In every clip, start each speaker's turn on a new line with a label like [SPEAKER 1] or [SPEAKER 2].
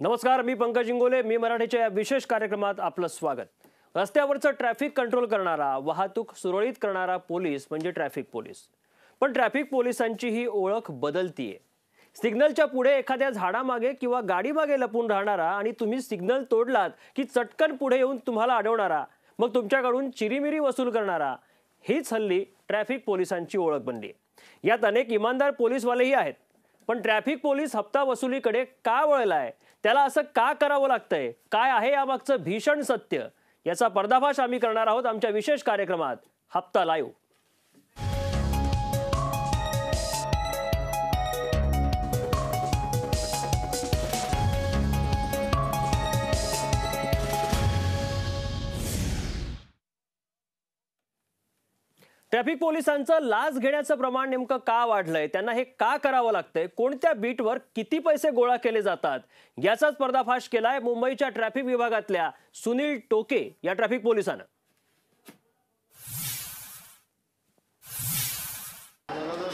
[SPEAKER 1] नमस्कार, मी पंकज इंगोले. मी मराठीच्या या विशेष कार्यक्रमात आपलं स्वागत. रस्त्यावरचं ट्रॅफिक कंट्रोल करणारा, वाहतूक सुरळीत करणारा पोलीस म्हणजे ट्रॅफिक पोलीस. पण ट्रॅफिक पोलिसांची ही ओळख बदलतीये. सिग्नलच्या पुढे एखाद्या झाडामागे किंवा गाडीमागे लपून राहणारा आणि तुम्ही सिग्नल तोडलात की चटकन पुढे येऊन तुम्हाला अडवणारा, मग तुमच्याकडून चिरीमिरी वसूल करणारा, हीच हल्ली ट्रॅफिक पोलिसांची ओळख बनली. यात अनेक इमानदार पोलीसवालेही आहेत. पण ट्रॅफिक पोलीस हप्ता वसुलीकडे का वळलाय? त्याला असं का करावं लागतंय? काय आहे यामागचं भीषण सत्य? याचा पर्दाफाश आम्ही करणार आहोत आमच्या विशेष कार्यक्रमात हप्ता लाईव्ह. ट्रॅफिक पोलिसांचं लाच घेण्याचं प्रमाण नेमकं का वाढलंय? त्यांना हे का करावं लागतंय? कोणत्या बीटवर किती पैसे गोळा केले जातात? याचाच पर्दाफाश केलाय मुंबईच्या ट्रॅफिक विभागातल्या सुनील टोके या ट्रॅफिक पोलिसानं.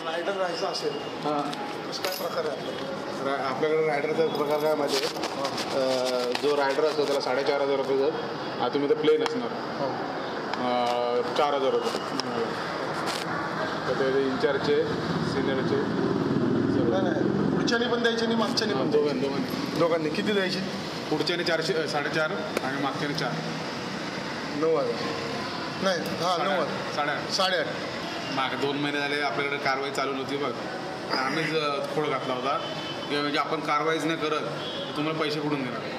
[SPEAKER 2] रायडर राहायचं असेल कसं काय प्रकार आहे आपल्याकडे? रायडरचा प्रकार काय माहिती आहे? जो रायडर असतो त्याला 4,500 रुपये जर तुम्ही तर प्लेन असणार 4,000 रुपये. तर ते इन्चार्जचे सिनियरचे नाही, पुढच्यानी पण द्यायचे आणि मागच्यानी पण दोघांनी किती द्यायचे? पुढच्याने 400 4,500 आणि मागच्याने 4 9,000 नाही 9,000 8,500
[SPEAKER 3] मागे 2 महिने झाले आपल्याकडे कारवाई चालू नव्हती. बघ आम्हीच खोड घातला होता की म्हणजे आपण कारवाईच नाही करत तुम्हाला पैसे कुठून देणार?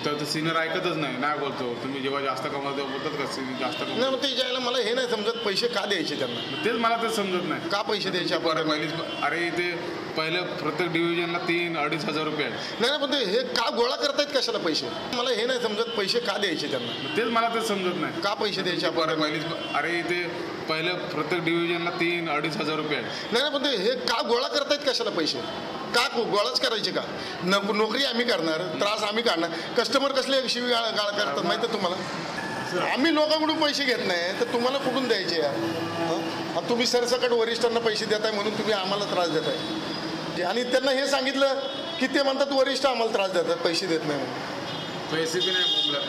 [SPEAKER 3] तर ते सिनियर ऐकतच नाही बोलतो. तुम्ही जेव्हा जास्त कमवतो तेव्हा बोलतात का सिनियर जास्त कमवतो?
[SPEAKER 2] नाही, ते ज्याला मला हे नाही समजत पैसे का द्यायचे त्यांना.
[SPEAKER 3] तेच मला ते समजत नाही
[SPEAKER 2] का पैसे द्यायचे आपण
[SPEAKER 3] पहिलीच. अरे ते पहिलं प्रत्येक डिव्हिजनला 3-2,500 रुपये आहे.
[SPEAKER 2] नाही पण ते हे का गोळा करतायत कशाला पैसे? मला हे नाही समजत पैसे का द्यायचे त्यांना.
[SPEAKER 3] तेच मला ते समजत नाही
[SPEAKER 2] का पैसे द्यायचे आपण
[SPEAKER 3] पहिलीच. अरे ते पहिलं प्रत्येक डिव्हिजनला 3-2,500 रुपये आहे.
[SPEAKER 2] नाही पण ते हे का गोळा करतायत कशाला पैसे? का गोळाच करायचे का? नोकरी आम्ही करणार, त्रास आम्ही काढणार. कस्टमर कसले शिवीगाळ करतात माहिती आहे तुम्हाला? आम्ही लोकांकडून पैसे घेत नाही तर तुम्हाला कुठून द्यायचे यार? तुम्ही सरसकट वरिष्ठांना पैसे देताय म्हणून तुम्ही आम्हाला त्रास देताय. आणि त्यांना हे सांगितलं की ते म्हणतात वरिष्ठ आम्हाला त्रास देतात, पैसे देत नाही म्हणून.
[SPEAKER 3] पैसे बी नाही आपला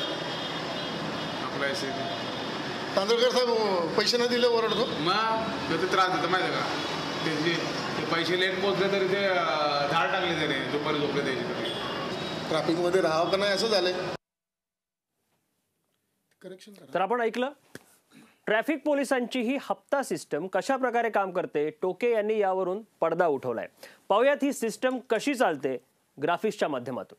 [SPEAKER 2] तांदूळकर साहेब पैसे नाही दिले ओरडतो.
[SPEAKER 3] मग ते त्रास देतं माहिती आहे का? ते पैसे लेट पोचले तरी ते धाड टाकले त्याने दुपारी झोपले द्यायचे तरी.
[SPEAKER 2] ट्रॅफिकमध्ये राहावं का नाही असं झालंय.
[SPEAKER 1] तर आपण ऐकलं ट्रॅफिक पोलिसांची ही हप्ता सिस्टम कशा प्रकारे काम करते. टोके यांनी यावरून पडदा उठवलाय. पाहूयात ही सिस्टम कशी चालते ग्राफिक्सच्या माध्यमातून.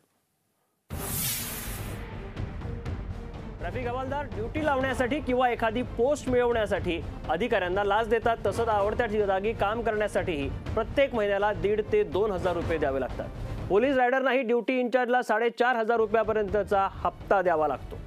[SPEAKER 1] ट्रॅफिक हवालदार ड्युटी लावण्यासाठी किंवा एखादी पोस्ट मिळवण्यासाठी अधिकाऱ्यांना लाच देतात. तसंच आवडत्या जागी काम करण्यासाठीही प्रत्येक महिन्याला 1,500 ते 2,000 रुपये द्यावे लागतात. पोलीस रायडरनाही ड्युटी इन्चार्जला 4,500 रुपयापर्यंतचा हप्ता द्यावा लागतो.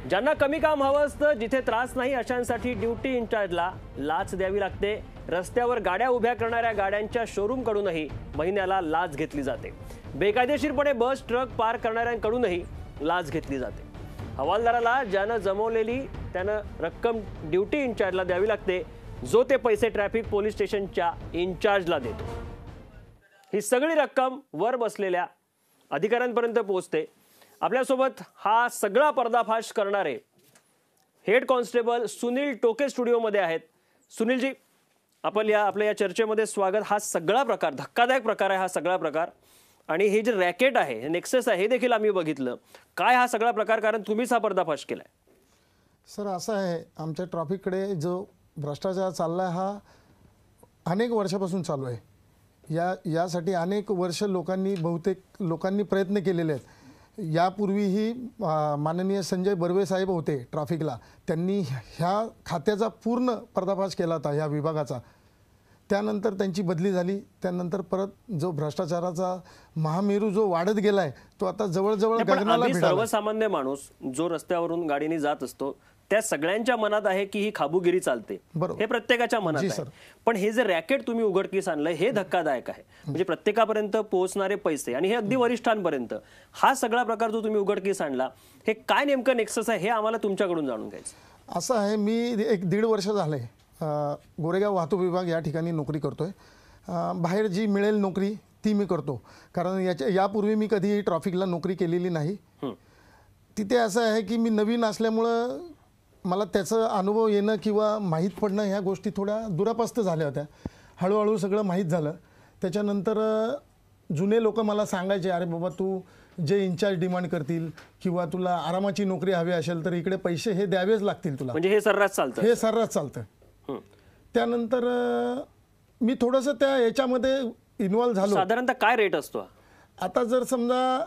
[SPEAKER 1] ज्यांना कमी काम हवं असतं, जिथे त्रास नाही, अशांसाठी ड्युटी इन्चार्जला लाच द्यावी लागते. रस्त्यावर गाड्या उभ्या करणाऱ्या गाड्यांच्या शोरूमकडूनही महिन्याला लाच घेतली जाते. बेकायदेशीरपणे बस ट्रक पार्क करणाऱ्यांकडूनही लाच घेतली जाते. हवालदाराला ज्यानं जमवलेली त्यानं रक्कम ड्युटी इन्चार्जला द्यावी लागते, जो ते पैसे ट्रॅफिक पोलीस स्टेशनच्या इन्चार्जला देतो. ही सगळी रक्कम वर बसलेल्या अधिकाऱ्यांपर्यंत पोहोचते. आपल्यासोबत हा सगळा पर्दाफाश करणारे हेड कॉन्स्टेबल सुनील टोके स्टुडिओमध्ये आहेत. सुनीलजी, आपल्या या चर्चेमध्ये स्वागत. हा सगळा प्रकार धक्कादायक प्रकार आहे. हा सगळा प्रकार आणि हे जे रॅकेट आहे, हे नेक्सस आहे, हे देखील आम्ही बघितलं. काय हा सगळा प्रकार? कारण तुम्हीच हा पर्दाफाश केलाय.
[SPEAKER 4] सर असं आहे, आमच्या ट्रॅफिककडे जो भ्रष्टाचार चालला हा अनेक वर्षापासून चालू आहे. यासाठी अनेक वर्ष बहुतेक लोकांनी प्रयत्न केलेले आहेत. यापूर्वीही माननीय संजय बर्वे साहेब होते ट्रॅफिकला, त्यांनी ह्या खात्याचा पूर्ण पर्दाफाश केला होता ह्या विभागाचा. त्यानंतर त्यांची बदली झाली. त्यानंतर परत जो भ्रष्टाचाराचा महामेरू जो वाढत गेलाय तो आता जवळजवळ गगनाला भिडला.
[SPEAKER 1] सर्वसामान्य माणूस जो रस्त्यावरून गाडीने जात असतो त्या सगळ्यांच्या मनात आहे की ही खाबूगिरी चालते, हे प्रत्येकाच्या मनात आहे. पण हे जे रॅकेट तुम्ही उघडकीस आणलंय हे धक्कादायक आहे. म्हणजे प्रत्येकापर्यंत पोहोचणारे पैसे आणि हे अगदी वरिष्ठांपर्यंत हा सगळा प्रकार जो तुम्ही उघडकीस आणला, हे काय नेमकं नेक्सस आहे हे आम्हाला तुमच्याकडून जाणून घ्यायचं.
[SPEAKER 4] असं आहे, मी 1-1.5 वर्ष झाले गोरेगाव वाहतूक विभाग या ठिकाणी नोकरी करतोय. बाहेर जी मिळेल नोकरी ती मी करतो. कारण यापूर्वी मी कधीही ट्रॉफिकला नोकरी केलेली नाही. तिथे असं आहे की मी नवीन असल्यामुळं मला त्याचा अनुभव येणं किंवा माहीत पडणं ह्या गोष्टी थोड्या दुरापास्त झाल्या होत्या. हळूहळू सगळं माहीत झालं. त्याच्यानंतर जुने लोक मला सांगायचे, अरे बाबा तू जे इन्चार्ज डिमांड करतील किंवा तुला आरामाची नोकरी हवी असेल तर इकडे पैसे हे द्यावेच लागतील तुला.
[SPEAKER 1] म्हणजे हे सर्रास चालतं.
[SPEAKER 4] हे सर्रास चालतं. त्यानंतर मी थोडंसं त्या याच्यामध्ये इन्व्हॉल्व झालो.
[SPEAKER 1] साधारणतः काय रेट असतो?
[SPEAKER 4] आता जर समजा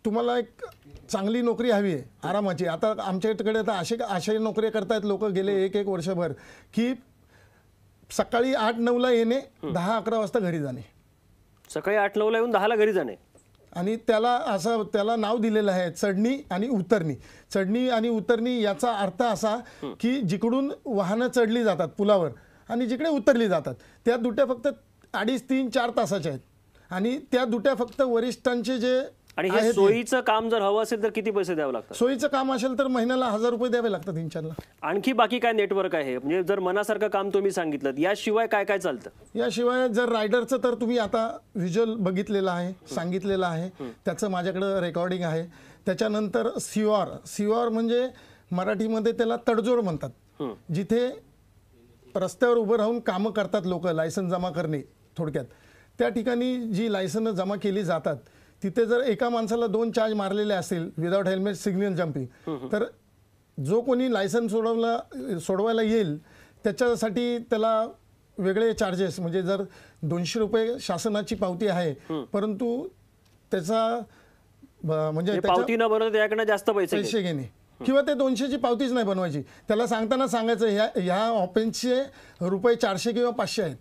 [SPEAKER 4] तुम्हाला एक चांगली नोकरी हवी आहे आरामाची, आता आमच्याकडे तर असे नोकरी करतायत लोक गेले एक वर्षभर की सकाळी 8-9ला येणे, 10-11 वाजता घरी जाणे.
[SPEAKER 1] सकाळी 8-9ला येऊन 10ला घरी जाणे.
[SPEAKER 4] आणि त्याला नाव दिलेलं आहे चढणी आणि उतरणी. चढणी आणि उतरणी याचा अर्थ असा की जिकडून वाहनं चढली जातात पुलावर आणि जिकडे उतरली जातात त्या दुट्या फक्त 2.5-3-4 तासाच्या आहेत. आणि त्या दुट्या फक्त वरिष्ठांचे जे
[SPEAKER 1] आणि हे सोयीचं काम जर हवं असेल तर किती पैसे द्यावे लागतात?
[SPEAKER 4] सोयीचं काम असेल तर महिन्याला 1000 रुपये द्यावे लागतात इन्चार्जला.
[SPEAKER 1] आणखी बाकी काय नेटवर्क आहे? म्हणजे जर मनासारखं काम तुम्ही सांगितलं, याशिवाय काय काय चालतं?
[SPEAKER 4] याशिवाय जर रायडरचं तर तुम्ही आता व्हिज्युअल बघितलेलं आहे, सांगितलेलं आहे, त्याचं माझ्याकडं रेकॉर्डिंग आहे. त्याच्यानंतर सिओआर म्हणजे मराठीमध्ये त्याला तडजोड म्हणतात. जिथे रस्त्यावर उभं राहून कामं करतात लोक, लायसन जमा करणे थोडक्यात. त्या ठिकाणी जी लायसनं जमा केली जातात तिथे जर एका माणसाला 2 चार्ज मारलेले असेल विदाउट हेल्मेट सिग्नल जम्पिंग, तर जो कोणी लायसन सोडवायला येईल त्याच्यासाठी त्याला वेगळे चार्जेस, म्हणजे जर 200 रुपये शासनाची पावती आहे परंतु त्याचा म्हणजे
[SPEAKER 1] पावती न बनवता त्याकडे जास्त पैसे
[SPEAKER 4] घेणे किंवा ते 200ची पावतीच नाही बनवायची. त्याला सांगताना सांगायचं ह्या ऑफेन्सचे रुपये 400 किंवा 500 आहेत.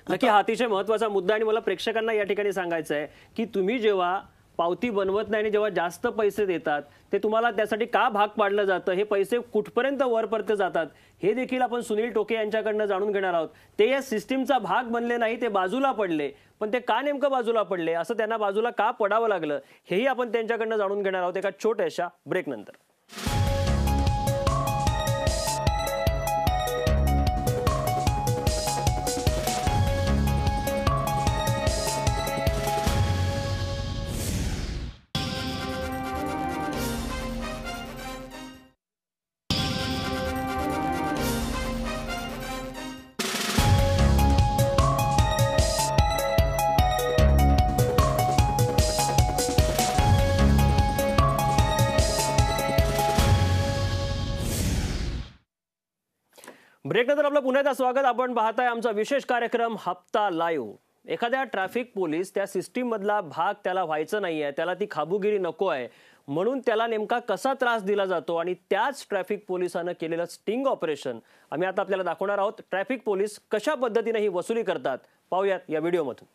[SPEAKER 1] नक्की हा अतिशय महत्त्वाचा मुद्दा. आणि मला प्रेक्षकांना या ठिकाणी सांगायचं आहे की तुम्ही जेव्हा पावती बनवत नाही आणि जेव्हा जास्त पैसे देतात ते तुम्हाला त्यासाठी का भाग पाडलं जातं, हे पैसे कुठपर्यंत वरपर्यंत जातात हे देखील आपण सुनील टोके यांच्याकडनं जाणून घेणार आहोत. ते या सिस्टीमचा भाग बनले नाही, ते बाजूला पडले, पण ते का नेमकं बाजूला पडले, असं त्यांना बाजूला का पडावं लागलं, हेही आपण त्यांच्याकडनं जाणून घेणार आहोत एका छोट्याशा ब्रेक नंतर. ब्रेकनंतर आपलं पुन्हा एकदा स्वागत. आपण पाहताय आमचा विशेष कार्यक्रम हप्ता लाईव्ह. एखाद्या ट्रॅफिक पोलीस त्या सिस्टीम मधला भाग त्याला व्हायचं नाहीये, त्याला ती खाबुगिरी नको आहे, म्हणून त्याला नेमका कसा त्रास दिला जातो आणि त्याच ट्रॅफिक पोलिसांना केलेलं स्टिंग ऑपरेशन आम्ही आता आपल्याला दाखवणार आहोत. ट्रॅफिक पोलीस कशा पद्धतीने ही वसुली करतात पाहूयात या व्हिडिओमधून.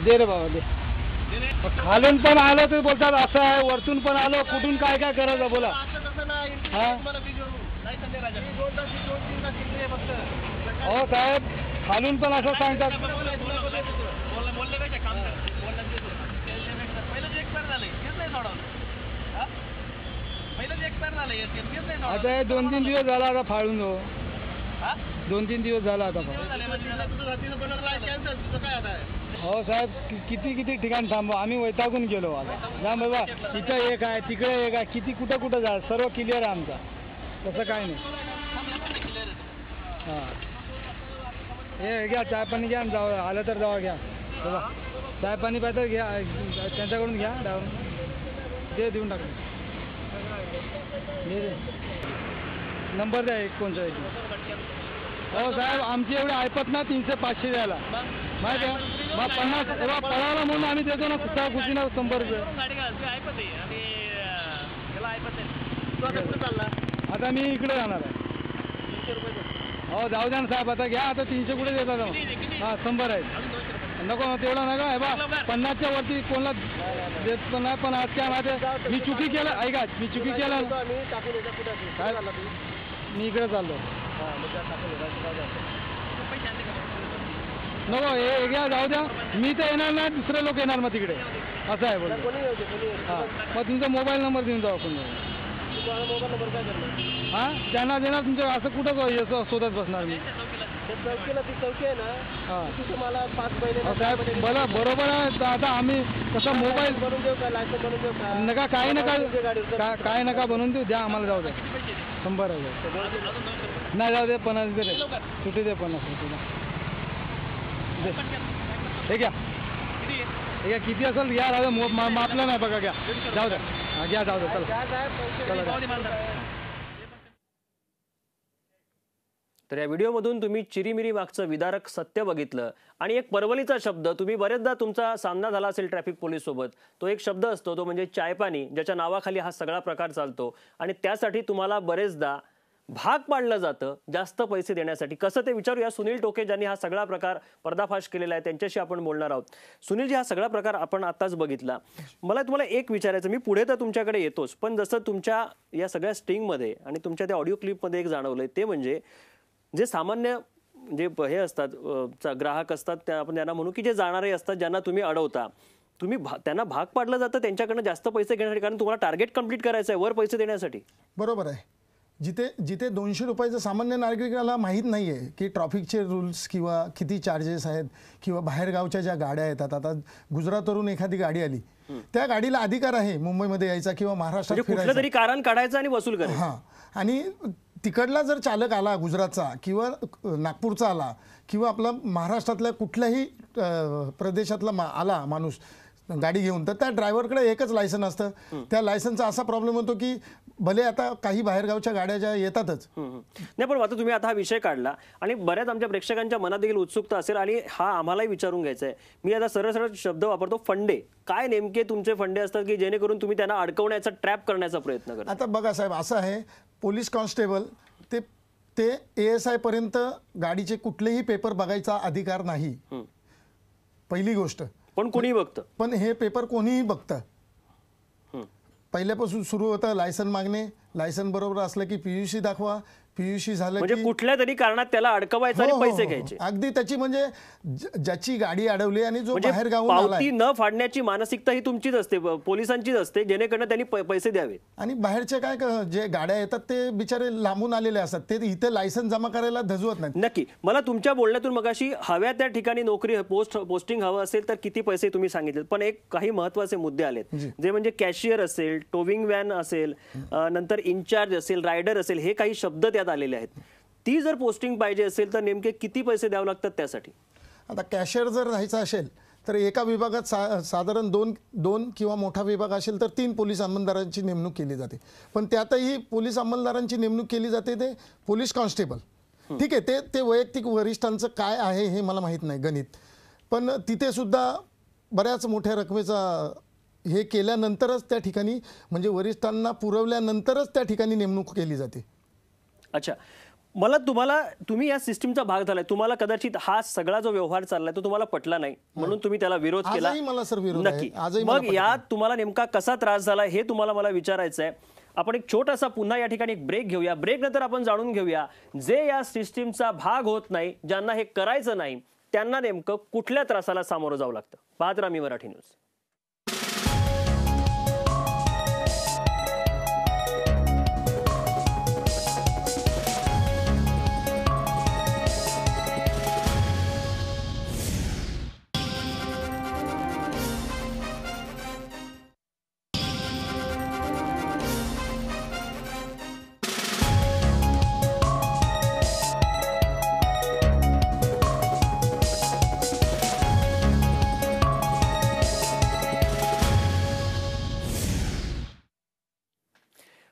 [SPEAKER 5] दे रे बाबा दे. खालून पण आलं तर बोलतात असं आहे, वरतून पण आलो, कुठून काय काय करायचं बोला. हो साहेब, खालून पण असं सांगतात. आता 2-3 दिवस झाला आता फाळून. 2-3 दिवस झाला आता. हो साहेब, किती ठिकाण थांबू, आम्ही वैतागून गेलो. आता जा बाबा, इथं एक आहे तिकडे एक आहे, किती कुठं जा, सर्व क्लिअर आहे आमचा, तसं काय नाही. हां हे घ्या, चाय पाणी घ्या, जाऊ आलं तर जावा घ्या. बाबा चाय पाणी पाहिजे घ्या, त्यांच्याकडून घ्या, देऊन टाका. नंबर द्या एक कोणता. हो साहेब, आमची एवढे ऐपत ना 300-500 द्यायला माहिती आहे. मग 50 पळाला म्हणून आम्ही देतो ना, कुठल्या कुठीना 100 रुपये. आता मी इकडे जाणार आहे. हो जाऊ द्या ना साहेब, आता घ्या. आता 300 कुठे देतात? हां 100 आहेत. नको तेवढा नका आहे बा. 50च्या वरती कोणाला देत नाही. पण आज काय माहिती, मी चुकी केलं. ऐका, मी चुकी केलं. मी इकडे चाललो. नको हे घ्या, जाऊ द्या. मी तर येणार नाही, दुसरे लोक येणार मग तिकडे, असं आहे बोल. हां मग तुमचा मोबाईल नंबर देऊन जाऊ आपण. हां त्यांना देणार तुमचं. असं कुठं शोधत बसणार मी.
[SPEAKER 1] चौकीला ती चौकी आहे ना तिथे मला 5 महिने
[SPEAKER 5] साहेब बोला बरोबर आहे. आता आम्ही कसं मोबाईल
[SPEAKER 1] बनवून देऊ का, लायसन बनवून देऊ का?
[SPEAKER 5] नका काही नका काय नका बनवून देऊ, द्या आम्हाला, जाऊ द्या 100 आहे. नाही जाऊ दे 50 दे रे, सुटी दे 50 रुपये. हे घ्या किती असेल घ्या, राहू दे मापलं नाही बघा, घ्या जाऊ द्या. घ्या जाऊ द्या, चला
[SPEAKER 1] तर या व्हिडिओमधून तुम्ही चिरीमिरी मागचं विदारक सत्य बघितलं. आणि एक परवलीचा शब्द तुम्ही बरेचदा तुमचा सामना झाला असेल ट्रॅफिक पोलीस सोबत. तो एक शब्द असतो, तो म्हणजे चायपानी, ज्याच्या नावाखाली हा सगळा प्रकार चालतो. आणि त्यासाठी तुम्हाला बरेचदा भाग पाडलं जातं जास्त पैसे देण्यासाठी. कसं ते विचारूया सुनील टोके ज्यांनी हा सगळा प्रकार पर्दाफाश केलेला आहे, त्यांच्याशी आपण बोलणार आहोत. सुनीलजी, हा सगळा प्रकार आपण आताच बघितला. मला तुम्हाला एक विचारायचं, मी पुढे तर तुमच्याकडे येतोच, पण जसं तुमच्या या सगळ्या स्टिंगमध्ये आणि तुमच्या त्या ऑडिओ क्लिपमध्ये एक जाणवलंय, ते म्हणजे जे सामान्य जे हे असतात ग्राहक असतात, त्या आपण त्यांना म्हणू की जे जाणारे असतात, ज्यांना तुम्ही अडवता, तुम्ही त्यांना भाग पाडलं जातं त्यांच्याकडनं जास्त पैसे घेण्यासाठी, कारण तुम्हाला टार्गेट कंप्लीट करायचं आहे वर पैसे देण्यासाठी.
[SPEAKER 4] बरोबर आहे. जिथे 200 रुपयाचं सामान्य नागरिकाला माहीत नाही आहे की ट्रॅफिकचे रूल्स किंवा किती चार्जेस आहेत, किंवा बाहेरगावच्या ज्या गाड्या येतात, आता गुजरातवरून एखादी गाडी आली, त्या गाडीला अधिकार आहे मुंबईमध्ये यायचा किंवा महाराष्ट्रात
[SPEAKER 1] कुठलं तरी कारण काढायचं आणि वसूल करायचं.
[SPEAKER 4] हां, आणि तिकडला जर चालक आला गुजरातचा किंवा नागपूरचा आला किंवा आपला महाराष्ट्रातल्या कुठल्याही प्रदेशातला आला माणूस गाडी घेऊन, तर त्या ड्रायव्हरकडे एकच लायसन असतं. त्या लायसनचा असा प्रॉब्लेम होतो की भले आता काही बाहेरगावच्या गाड्या ज्या येतातच
[SPEAKER 1] नाही, पण आता तुम्ही आता हा विषय काढला आणि बऱ्याच आमच्या प्रेक्षकांच्या मनात देखील उत्सुकता असेल आणि हा आम्हालाही विचारून घ्यायचा आहे. मी आता सरळ शब्द वापरतो, फंडे. काय नेमके तुमचे फंडे असतात की जेणेकरून तुम्ही त्यांना अडकवण्याचा, ट्रॅप करण्याचा प्रयत्न करता?
[SPEAKER 4] आता बघा साहेब, असं आहे, पोलीस कॉन्स्टेबल ते ASI पर्यंत गाडीचे कुठलेही पेपर बघायचा अधिकार नाही, पहिली गोष्ट.
[SPEAKER 1] पण कोणीही बघतं,
[SPEAKER 4] पण हे पेपर कोणीही बघतं. पहिल्यापासून सुरू होतं लायसन मागणे, लायसन बरोबर असलं की PUC दाखवा, PUC झालं
[SPEAKER 1] म्हणजे कुठल्या तरी कारणात त्याला अडकवायचं आणि पैसे घ्यायचे.
[SPEAKER 4] अगदी त्याची म्हणजे ज्याची गाडी अडवली आणि जो
[SPEAKER 1] म्हणजे
[SPEAKER 4] बाहेर गावून आलाय,
[SPEAKER 1] पावती न फाडण्याची मानसिकता ही तुमचीच असते, पोलिसांचीच असते, जेणेकरून त्यांनी पैसे द्यावे.
[SPEAKER 4] आणि बाहेरचे काय जे गाड्या येतात ते बिचारे लांबून आलेले असतात, ते इथे लायसन जमा करायला धजवत नाहीत.
[SPEAKER 1] नक्की. मला तुमच्या बोलण्यातून मगाशी हव्या त्या ठिकाणी नोकरी पोस्टिंग हवं असेल तर किती पैसे तुम्ही सांगितले, पण एक काही महत्वाचे मुद्दे आलेत, जे म्हणजे कॅशियर असेल, टोविंग व्हॅन असेल, नंतर इन्चार्ज असेल, रायडर असेल, हे काही शब्द त्यात आलेले आहेत. ती जर पोस्टिंग पाहिजे असेल तर नेमके किती पैसे द्यावे लागतात त्यासाठी?
[SPEAKER 4] आता कॅशियर जर राहायचं असेल तर एका विभागात साधारण दोन किंवा मोठा विभाग असेल तर 3 पोलीस अंमलदारांची नेमणूक केली जाते. पण त्यातही पोलीस अंमलदारांची नेमणूक केली जाते ते पोलीस कॉन्स्टेबल. ठीक आहे, ते वैयक्तिक वरिष्ठांचं काय आहे हे मला माहीत नाही गणित, पण तिथे सुद्धा बऱ्याच मोठ्या रकमेचा हे केल्यानंतरच त्या ठिकाणी, म्हणजे वरिष्ठांना पुरवल्यानंतरच त्या ठिकाणी नेमणूक केली जाते.
[SPEAKER 1] अच्छा, तुम्ही या सिस्टीमचा भाग झालाय, तुम्हाला कदाचित हा सगळा जो व्यवहार चाललाय तो तुम्हाला पटला नाही म्हणून तुम्ही त्याला विरोध केला.
[SPEAKER 4] मला सर विरोध आहे.
[SPEAKER 1] नक्की. मग यात तुम्हाला नेमका कसा त्रास झाला हे मला विचारायचं आहे. आपण एक छोटासा पुन्हा या ठिकाणी एक ब्रेक घेऊया. ब्रेक नंतर आपण जाणून घेऊया जे या सिस्टीमचा भाग होत नाही, ज्यांना हे करायचं नाही, त्यांना नेमकं कुठल्या त्रासाला सामोरं जावं लागतं. पाहत राहा मी मराठी न्यूज.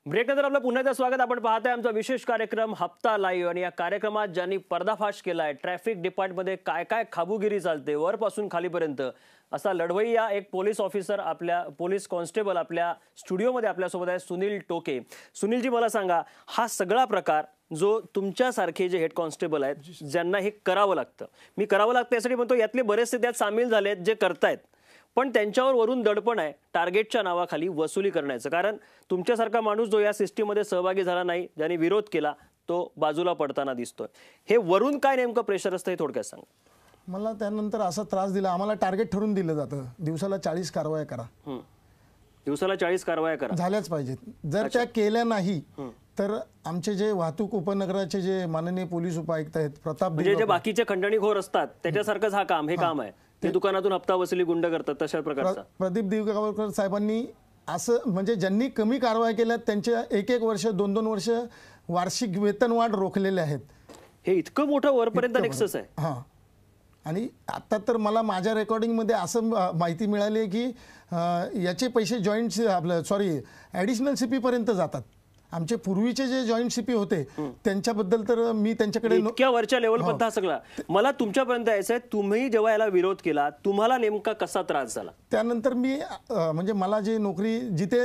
[SPEAKER 1] ब्रेकनंतर आपलं पुन्हा एकदा स्वागत. आपण पाहताय आमचा विशेष कार्यक्रम हप्ता लाईव्ह, आणि या कार्यक्रमात ज्यांनी पर्दाफाश केलाय, ट्रॅफिक डिपार्टमेंटमध्ये काय काय खाबुगिरी चालते वरपासून खालीपर्यंत, असा लढवय्या एक पोलीस ऑफिसर, आपल्या पोलीस कॉन्स्टेबल आपल्या स्टुडिओमध्ये आपल्यासोबत आहे, सुनील टोके. सुनीलजी, मला सांगा, हा सगळा प्रकार जो तुमच्यासारखे जे हेड कॉन्स्टेबल आहेत ज्यांना हे करावं लागतं, मी करावं लागतं यासाठी म्हणतो, यातले बरेचसे त्यात सामील झाले आहेत जे करतायत, पण त्यांच्यावर वरून दडपण आहे टार्गेटच्या नावाखाली वसुली करण्याचं. कारण तुमच्यासारखा माणूस जो या सिस्टीममध्ये सहभागी झाला नाही, ज्याने विरोध केला, तो बाजूला पडताना दिसतोय. हे वरून काय नेमकं प्रेशर असतं हे थोडक्यात सांगा.
[SPEAKER 4] मला त्यानंतर असा त्रास दिला, आम्हाला टार्गेट ठरवून दिलं जातं, दिवसाला 40 कारवाया करा,
[SPEAKER 1] दिवसाला 40 कारवाया करा,
[SPEAKER 4] झाल्याच पाहिजेत. जर त्या केल्या नाही तर आमचे जे वाहतूक उपनगराचे जे माननीय पोलीस उपायुक्त आहेत प्रताप
[SPEAKER 1] म्हणजे जे बाकीचे खंडणीखोर असतात त्याच्यासारखंच हा काम हे काम आहे ते दुकानातून हप्ता वसुली गुंड करतात तशा प्रकारचा.
[SPEAKER 4] प्रदीप दिवेगावकर साहेबांनी असं म्हणजे ज्यांनी कमी कारवाई केल्या त्यांच्या 1-1 वर्ष 2-2 वर्ष वार्षिक वेतनवाढ रोखलेले आहेत.
[SPEAKER 1] हे इतकं मोठं वरपर्यंत नेक्सस आहे.
[SPEAKER 4] हां, आणि आता तर मला माझ्या रेकॉर्डिंगमध्ये असं माहिती मिळाली आहे की याचे पैसे जॉईंट आपलं ॲडिशनल CP पर्यंत जातात. आमचे पूर्वीचे जे जॉईंट CP होते त्यांच्याबद्दल तर मी त्यांच्याकडे
[SPEAKER 1] इतक्या वरच्या लेवलपर्यंत हा सगळा. मला तुमच्यापर्यंत यायचंय, तुम्ही जेव्हा याला विरोध केला तुम्हाला नेमका कसा त्रास झाला?
[SPEAKER 4] त्यानंतर मी म्हणजे मला जे नोकरी जिथे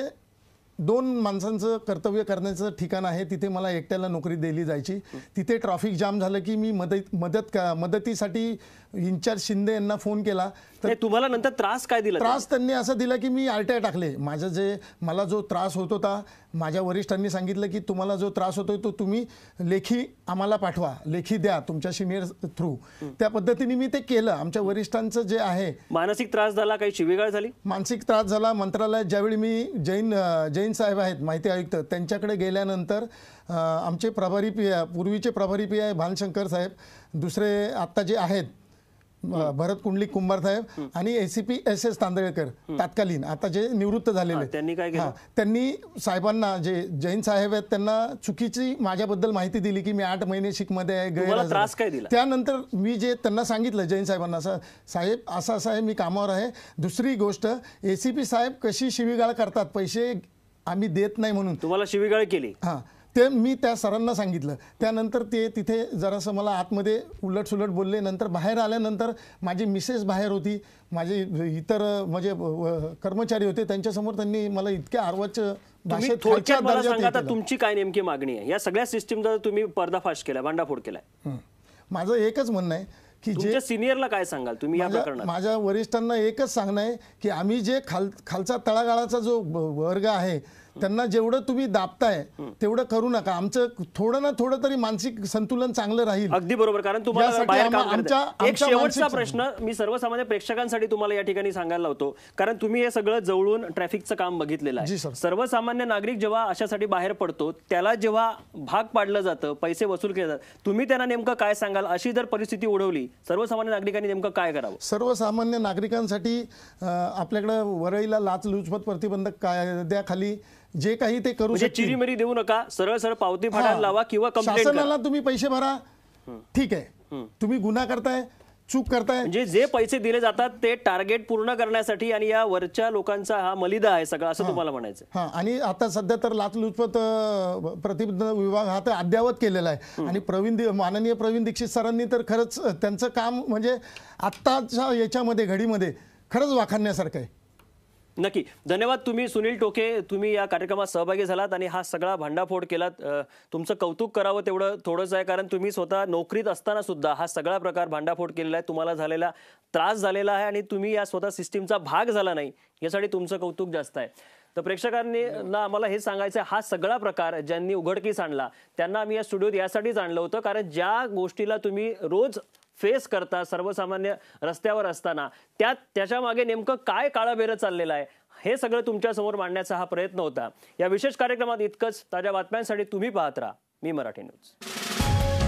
[SPEAKER 4] 2 माणसांचं कर्तव्य करण्याचं ठिकाण आहे तिथे मला एकट्याला नोकरी दिली जायची. तिथे ट्रॅफिक जाम झालं की मी मदतीसाठी इन्चार्ज शिंदे यांना फोन केला. तर
[SPEAKER 1] तुम्हाला नंतर त्रास काय दिला?
[SPEAKER 4] त्रास त्यांनी असं दिला की मी RTI टाकले. मला जो त्रास होत होता माझ्या वरिष्ठांनी सांगितलं की तुम्हाला जो त्रास होतोय तो तुम्ही लेखी आम्हाला पाठवा, लेखी द्या तुमच्या सिनियर थ्रू. त्या पद्धतीने मी ते केलं. आमच्या वरिष्ठांचं जे आहे.
[SPEAKER 1] मानसिक त्रास झाला, काही शिवीगाळ झाली?
[SPEAKER 4] मानसिक त्रास झाला. मंत्रालयात ज्यावेळी मी जैन साहेब आहेत माहिती आयुक्त त्यांच्याकडे गेल्यानंतर आमचे पूर्वीचे प्रभारी PI भानशंकर साहेब, दुसरे आत्ता जे आहेत भरत कुंडलिक कुंभार साहेब आणि ACP SS तांदळेकर तत्कालीन आता जे निवृत्त झालेले,
[SPEAKER 1] त्यांनी काय केलं?
[SPEAKER 4] त्यांनी साहेबांना जे जैन साहेब आहेत त्यांना चुकीची माझ्याबद्दल माहिती दिली की मी 8 महिने शिकमध्ये आहे.
[SPEAKER 1] त्रास काय दिला?
[SPEAKER 4] त्यानंतर मी जे त्यांना सांगितलं जैन साहेबांना, साहेब असं आहे मी कामावर आहे. दुसरी गोष्ट ACP साहेब कशी शिवीगाळ करतात पैसे आम्ही देत नाही म्हणून.
[SPEAKER 1] तुम्हाला शिवीगाळ केली?
[SPEAKER 4] हां, ते मी त्या सरांना सांगितलं. त्यानंतर ते तिथे जरासं मला आतमध्ये उलटसुलट बोलले. नंतर बाहेर आल्यानंतर माझी मिसेस बाहेर होती, माझे इतर म्हणजे कर्मचारी होते, त्यांच्यासमोर त्यांनी मला इतक्या अर्वाच भाषेत
[SPEAKER 1] थोडक्यात मला सांगा आता तुमची काय नेमकी मागणी आहे? या सगळ्या सिस्टीमचा तुम्ही पर्दाफाश केला, भांडाफोड केलाय.
[SPEAKER 4] माझं एकच म्हणणं आहे की
[SPEAKER 1] जे सिनियरला काय सांगाल तुम्ही या प्रकरणात?
[SPEAKER 4] माझ्या वरिष्ठांना एकच सांगणं आहे की आम्ही जे खालचा तळागाळाचा जो वर्ग आहे त्यांना जेवढं तुम्ही दाबताय तेवढं करू नका. आमचं थोडं ना थोडं तरी मानसिक संतुलन चांगलं राहील.
[SPEAKER 1] अगदी बरोबर, कारण तुम्हाला बाहेर काम करायचं. एक शेवटचा प्रश्न मी सर्वसामान्य प्रेक्षकांसाठी तुम्हाला या ठिकाणी सांगायला होतो, कारण तुम्ही हे सगळं जवळून ट्रॅफिकचं काम बघितलेलं आहे. सर्वसामान्य नागरिक जेव्हा अशासाठी बाहेर पडतो त्याला जेव्हा भाग पाडलं जातं, पैसे वसूल केले जातात, तुम्ही त्यांना नेमकं काय सांगाल? अशी जर परिस्थिती ओढवली सर्वसामान्य नागरिकांनी नेमकं काय करावं?
[SPEAKER 4] सर्वसामान्य नागरिकांसाठी आपल्याकडे वरळीला लाचलुचपत प्रतिबंधक कायद्याखाली जे काही ते करू शकतात.
[SPEAKER 1] चिरीमिरी देऊ नका, सरळ सरळ पावती फाडायला लावा किंवा कंप्लेंट करा.
[SPEAKER 4] शासनाला तुम्ही पैसे भरा, ठीक आहे. तुम्ही गुन्हा करताय, चूक करताय.
[SPEAKER 1] म्हणजे जे पैसे दिले जातात ते टार्गेट पूर्ण करण्यासाठी आणि या वरच्या लोकांचा हा मलिदा आहे सगळं, असं तुम्हाला म्हणायचं?
[SPEAKER 4] हां, आणि आता सध्या तर लाचलुचपत प्रतिबंध विभाग हा तर अद्यावत केलेला आहे. आणि माननीय प्रवीण दीक्षित सरांनी तर खरंच त्यांचं काम म्हणजे आत्ताच्या याच्यामध्ये घडीमध्ये खरंच वाखाणण्यासारखं आहे.
[SPEAKER 1] नक्की, धन्यवाद. तुम्ही सुनील टोके, तुम्ही या कार्यक्रमात सहभागी झालात आणि हा सगळा भांडाफोड केलात. तुमचं कौतुक करावं तेवढं थोडंच आहे, कारण तुम्ही स्वतः नोकरीत असताना सुद्धा हा सगळा प्रकार भांडाफोड केलेला आहे, तुम्हाला झालेला त्रास झालेला आहे आणि तुम्ही या स्वतः सिस्टीमचा भाग झाला नाही यासाठी तुमचं कौतुक जास्त आहे. तर प्रेक्षकांनी आम्हाला हे सांगायचं, हा सगळा प्रकार ज्यांनी उघडकीस आणला त्यांना आम्ही या स्टुडिओत यासाठीच आणलं होतं, कारण ज्या गोष्टीला तुम्ही रोज फेस करता सर्वसामान्य रस्त्यावर असताना त्याच्या मागे नेमकं काय काळाबेरं चाललेलं आहे हे सगळं तुमच्या समोर मांडण्याचा हा प्रयत्न होता. या विशेष कार्यक्रमात इतकंच. ताज्या बातम्यांसाठी तुम्ही पाहत राहा मी मराठी न्यूज.